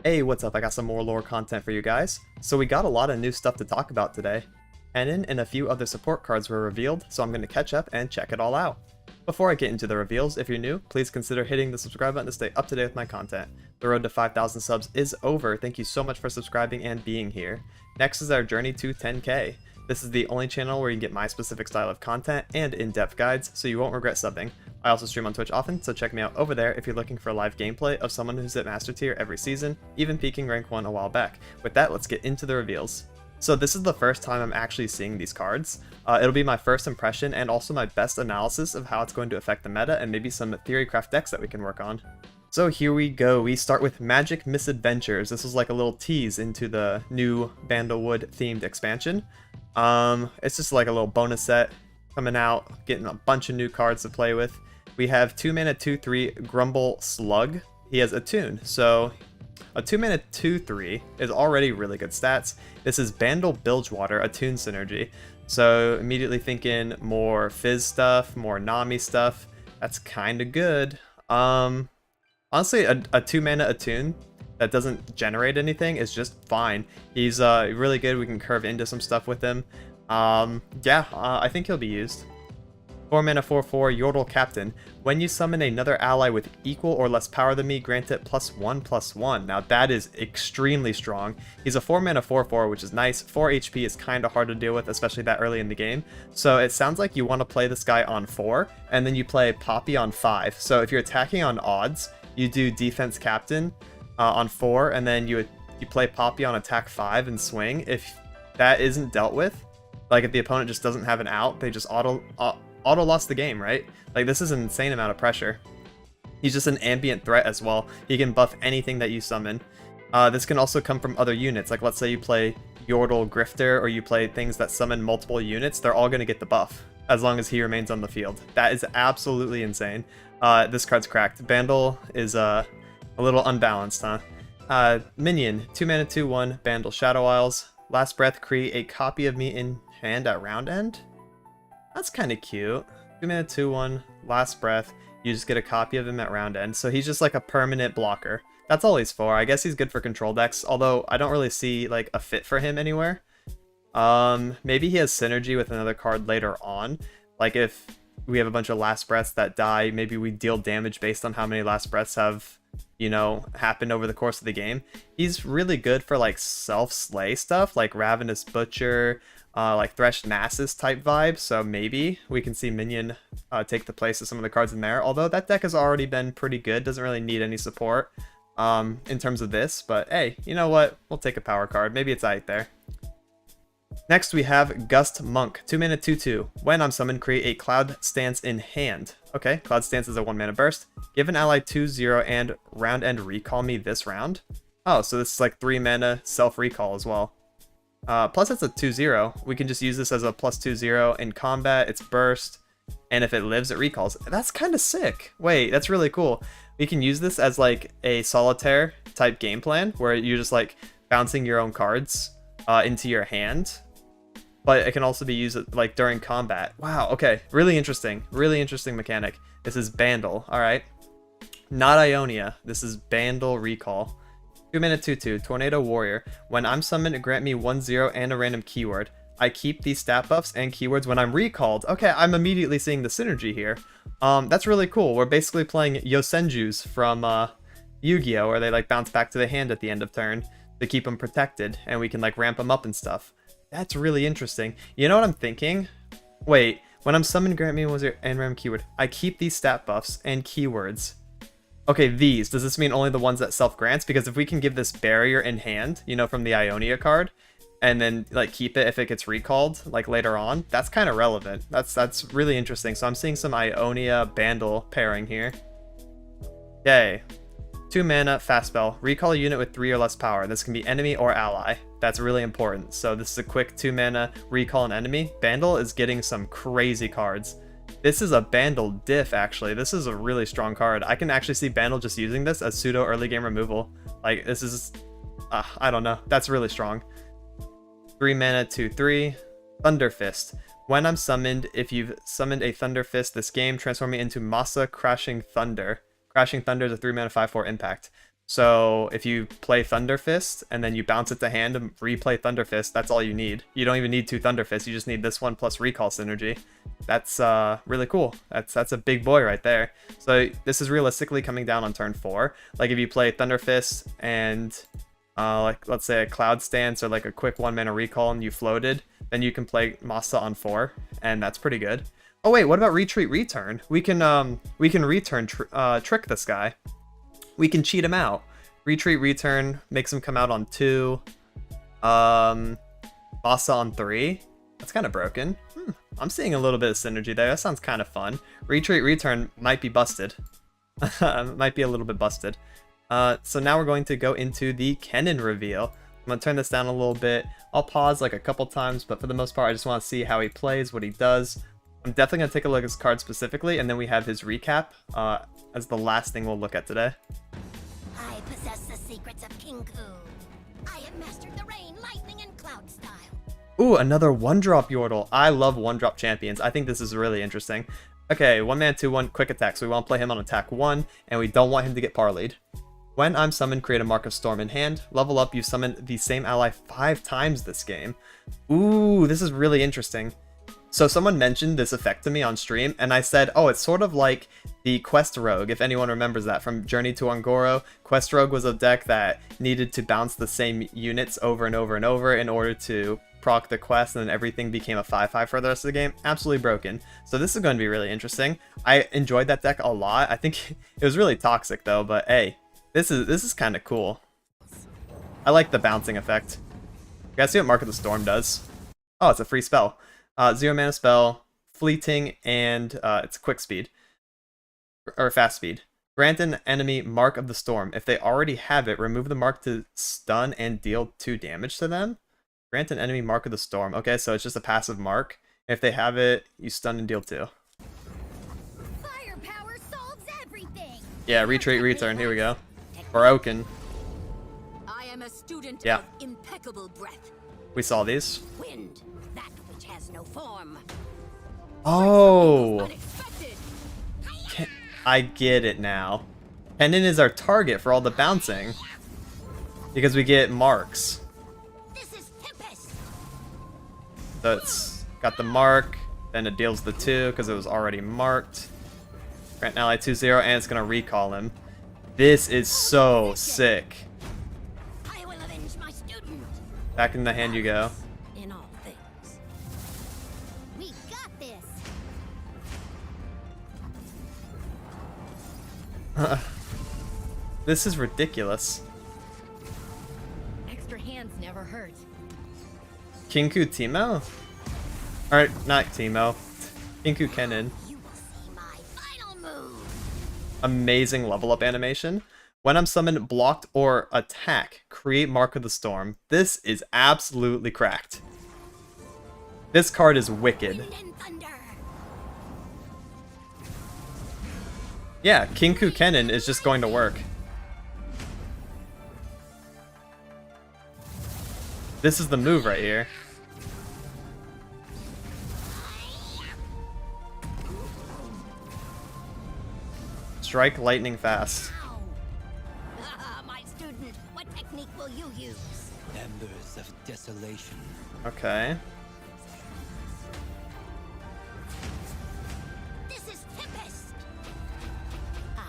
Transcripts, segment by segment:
Hey, what's up? I got some more lore content for you guys. So we got a lot of new stuff to talk about today. Kennen and a few other support cards were revealed, so I'm going to catch up and check it all out. Before I get into the reveals, if you're new, please consider hitting the subscribe button to stay up to date with my content. The road to 5,000 subs is over. Thank you so much for subscribing and being here. Next is our journey to 10k. This is the only channel where you can get my specific style of content and in-depth guides, so you won't regret subbing. I also stream on Twitch often, so check me out over there if you're looking for live gameplay of someone who's at Master Tier every season, even peaking rank 1 a while back. With that, let's get into the reveals. So this is the first time I'm actually seeing these cards. It'll be my first impression and also my best analysis of how it's going to affect the meta and maybe some theorycraft decks that we can work on. So here we go. We start with Magic Misadventures. This was like a little tease into the new Bandlewood themed expansion. It's just like a little bonus set coming out, getting a bunch of new cards to play with. We have 2 mana 2/3 Grumble Slug. He has Attune, so a 2 mana 2/3 is already really good stats. This is Bandle Bilgewater, Attune synergy. So immediately thinking more Fizz stuff, more Nami stuff. That's kind of good. Honestly, a 2 mana Attune that doesn't generate anything is just fine. He's really good. We can curve into some stuff with him. I think he'll be used. 4 mana 4/4 Yordle Captain. When you summon another ally with equal or less power than me, grant it +1/+1. Now that is extremely strong. He's a 4 mana 4/4, which is nice. 4 HP is kind of hard to deal with, especially that early in the game. So it sounds like you want to play this guy on 4, and then you play Poppy on 5. So if you're attacking on odds, you do Defense Captain on 4, and then you play Poppy on attack 5 and swing. If that isn't dealt with, like if the opponent just doesn't have an out, they just auto lost the game, right? Like this is an insane amount of pressure. He's just an ambient threat as well. He can buff anything that you summon. This can also come from other units. Like let's say you play Yordle Grifter or you play things that summon multiple units, they're all going to get the buff as long as he remains on the field. That is absolutely insane. This card's cracked. Bandle is a little unbalanced, huh? Minion, 2 mana 2/1, Bandle Shadow Isles. Last breath, create a copy of me in hand at round end. That's kind of cute. 2 mana 2/1, last breath. You just get a copy of him at round end. So he's just like a permanent blocker. That's all he's for. I guess he's good for control decks, although I don't really see like a fit for him anywhere. Maybe he has synergy with another card later on. Like if we have a bunch of last breaths that die, maybe we deal damage based on how many last breaths have, you know, happened over the course of the game. He's really good for like self-slay stuff, like Ravenous Butcher, like Thresh Nasus type vibes, so maybe we can see Minion take the place of some of the cards in there, although that deck has already been pretty good, doesn't really need any support in terms of this, but hey, you know what, we'll take a power card, maybe it's out there. Next we have Gust Monk, 2 mana 2/2. When I'm summoned, create a Cloud Stance in hand. Okay, Cloud Stance is a 1 mana burst. Give an ally 2/0 and round end recall me this round. Oh, so this is like 3 mana self-recall as well. Plus it's a 2/0. We can just use this as a +2/0 in combat. It's burst, and if it lives, it recalls. That's kind of sick. Wait, that's really cool. We can use this as like a solitaire type game plan where you're just like bouncing your own cards into your hand, but it can also be used like during combat. Wow, okay, really interesting mechanic. This is Bandle, all right. Not Ionia, this is Bandle Recall. 2 mana 2/2, Tornado Warrior. When I'm summoned, grant me 1/0 and a random keyword. I keep these stat buffs and keywords when I'm recalled. Okay, I'm immediately seeing the synergy here. That's really cool. We're basically playing Yosenjus from Yu-Gi-Oh! Where they like bounce back to the hand at the end of turn to keep them protected, and we can like ramp them up and stuff. That's really interesting. You know what I'm thinking? Wait, when I'm summoned, grant me 1/0 and random keyword. I keep these stat buffs and keywords. Okay, these. Does this mean only the ones that self-grants? Because if we can give this barrier in hand, you know, from the Ionia card, and then like keep it if it gets recalled, like later on, that's kind of relevant. That's really interesting. So I'm seeing some Ionia Bandle pairing here. Yay. 2 mana, fast spell. Recall a unit with 3 or less power. This can be enemy or ally. That's really important. So this is a quick 2 mana, recall an enemy. Bandle is getting some crazy cards. This is a Bandle diff, actually. This is a really strong card. I can actually see Bandle just using this as pseudo early game removal. Like, this is... I don't know. That's really strong. 3 mana, 2/3. Thunder Fist. When I'm summoned, if you've summoned a Thunder Fist this game, transform me into Masa Crashing Thunder. Crashing Thunder is a 3 mana 5/4 impact. So if you play Thunder Fist and then you bounce it to hand and replay Thunder Fist, that's all you need. You don't even need 2 Thunder Fists, you just need this one plus recall synergy. That's really cool. That's a big boy right there. So this is realistically coming down on turn 4. Like if you play Thunder Fist and like let's say a Cloud Stance or like a quick 1-mana recall and you floated, then you can play Masa on 4, and that's pretty good. Oh wait, what about Retreat Return? We can return trick this guy. We can cheat him out. Retreat Return makes him come out on 2. Masa on 3. That's kind of broken. I'm seeing a little bit of synergy there. That sounds kind of fun. Retreat Return might be busted. Might be a little bit busted. So now we're going to go into the Kennen reveal. I'm going to turn this down a little bit. I'll pause like a couple times, but for the most part, I just want to see how he plays, what he does. I'm definitely going to take a look at his card specifically, and then we have his recap as the last thing we'll look at today. I possess the secrets of Kinku. I have mastered the rain, lightning, and cloud style. Ooh, another 1-drop Yordle. I love 1-drop champions. I think this is really interesting. Okay, 1-man 2/1 quick attack. So we want to play him on attack 1, and we don't want him to get parlayed. When I'm summoned, create a Mark of Storm in hand. Level up, you summon the same ally 5 times this game. Ooh, this is really interesting. So someone mentioned this effect to me on stream, and I said, oh, it's sort of like the Quest Rogue, if anyone remembers that from Journey to Ongoro. Quest Rogue was a deck that needed to bounce the same units over and over and over in order to proc the quest, and then everything became a 5/5 for the rest of the game. Absolutely broken. So this is going to be really interesting. I enjoyed that deck a lot. I think it was really toxic though, but hey, this is kind of cool. I like the bouncing effect. You guys see what Mark of the Storm does? Oh, it's a free spell. 0-mana spell, fleeting, and it's quick speed. Or fast speed. Grant an enemy Mark of the Storm. If they already have it, remove the mark to stun and deal 2 damage to them. Grant an enemy Mark of the Storm. Okay, so it's just a passive mark. If they have it, you stun and deal 2. Firepower solves everything. Yeah, retreat, return. Here we go. Broken. I am a student Yeah. of impeccable breath. We saw these. Wind, that which has no form. Oh, Unexpected. I get it now. Kennen is our target for all the bouncing because we get marks. This is Tempest. So it's got the mark, then it deals the 2 because it was already marked. Grant an ally 2/0, and it's gonna recall him. This is so sick. I will avenge my student. Back in the hand you go. In all things. We got this. This is ridiculous. Extra hands never hurt. Kinku Teemo? Alright, not Teemo. Kinku Kennen. You will see my final move. Amazing level up animation. When I'm summoned, blocked, or attack, create Mark of the Storm. This is absolutely cracked. This card is wicked. Wind and thunder. Yeah, Kinku Kennen is just going to work. This is the move right here. Strike lightning fast. Ow. My student, what technique will you use? Embers of desolation. Okay. This is Tempest.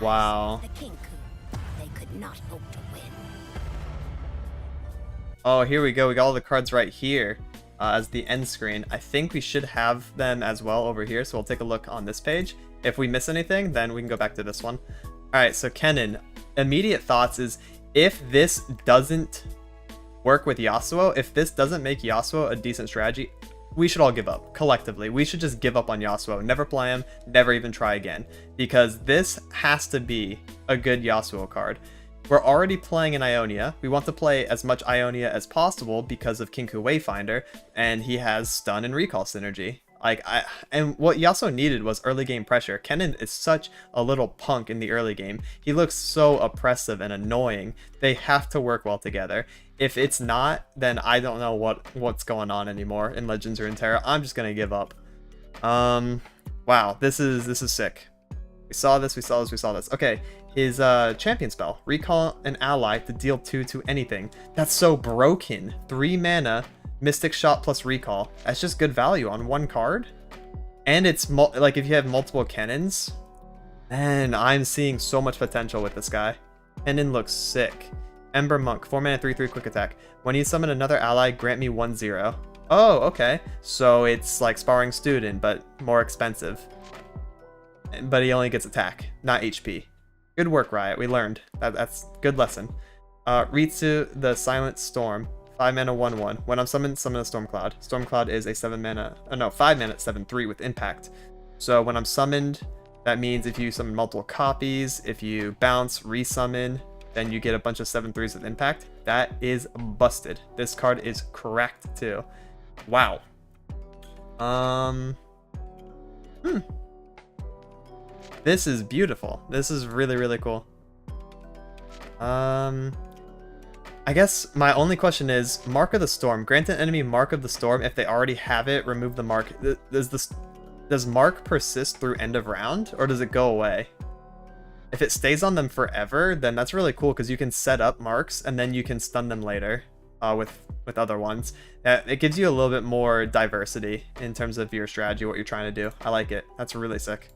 Wow. The Kinku. They could not hope to win. Oh, here we go. We got all the cards right here as the end screen. I think we should have them as well over here, so we'll take a look on this page. If we miss anything, then we can go back to this one. Alright, so Kennen, immediate thoughts is, if this doesn't work with Yasuo, if this doesn't make Yasuo a decent strategy, we should all give up, collectively. We should just give up on Yasuo, never play him, never even try again. Because this has to be a good Yasuo card. We're already playing in Ionia. We want to play as much Ionia as possible because of Kinku Wayfinder, and he has stun and recall synergy. And what Yasuo needed was early game pressure. Kennen is such a little punk in the early game. He looks so oppressive and annoying. They have to work well together. If it's not, then I don't know what's going on anymore in Legends or Runeterra. I'm just gonna give up. Wow, this is sick. We saw this, we saw this, we saw this. Okay, his champion spell. Recall an ally to deal 2 to anything. That's so broken. 3 mana, Mystic Shot plus recall. That's just good value on 1 card. And it's, like, if you have multiple Kennens, man, I'm seeing so much potential with this guy. Kennen looks sick. Ember Monk, 4 mana, 3/3 quick attack. When you summon another ally, grant me 1/0. Oh, okay. So it's like Sparring Student, but more expensive. But he only gets attack, not HP. Good work, Riot. We learned. That's good lesson. Ritsu, the Silent Storm. 5 mana, 1/1. When I'm summoned, summon a Stormcloud. Stormcloud is a 7 mana, no, 5 mana, 7/3 with impact. So when I'm summoned, that means if you summon multiple copies, if you bounce, resummon, then you get a bunch of 7/3s with impact. That is busted. This card is cracked too. Wow. This is beautiful. This is really, really cool. I guess my only question is, Mark of the Storm. Grant an enemy Mark of the Storm. If they already have it, remove the mark. Does Mark persist through end of round, or does it go away? If it stays on them forever, then that's really cool because you can set up marks and then you can stun them later with other ones. It gives you a little bit more diversity in terms of your strategy, what you're trying to do. I like it. That's really sick.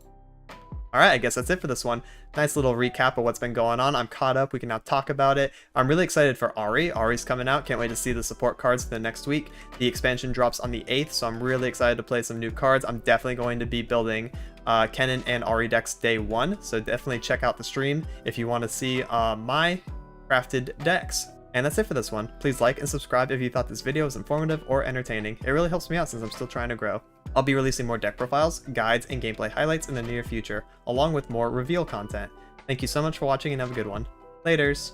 Alright, I guess that's it for this one. Nice little recap of what's been going on. I'm caught up. We can now talk about it. I'm really excited for Ahri. Ahri's coming out. Can't wait to see the support cards for the next week. The expansion drops on the 8th, so I'm really excited to play some new cards. I'm definitely going to be building Kennen and Ahri decks day 1, so definitely check out the stream if you want to see my crafted decks. And that's it for this one. Please like and subscribe if you thought this video was informative or entertaining. It really helps me out since I'm still trying to grow. I'll be releasing more deck profiles, guides, and gameplay highlights in the near future, along with more reveal content. Thank you so much for watching and have a good one. Laters!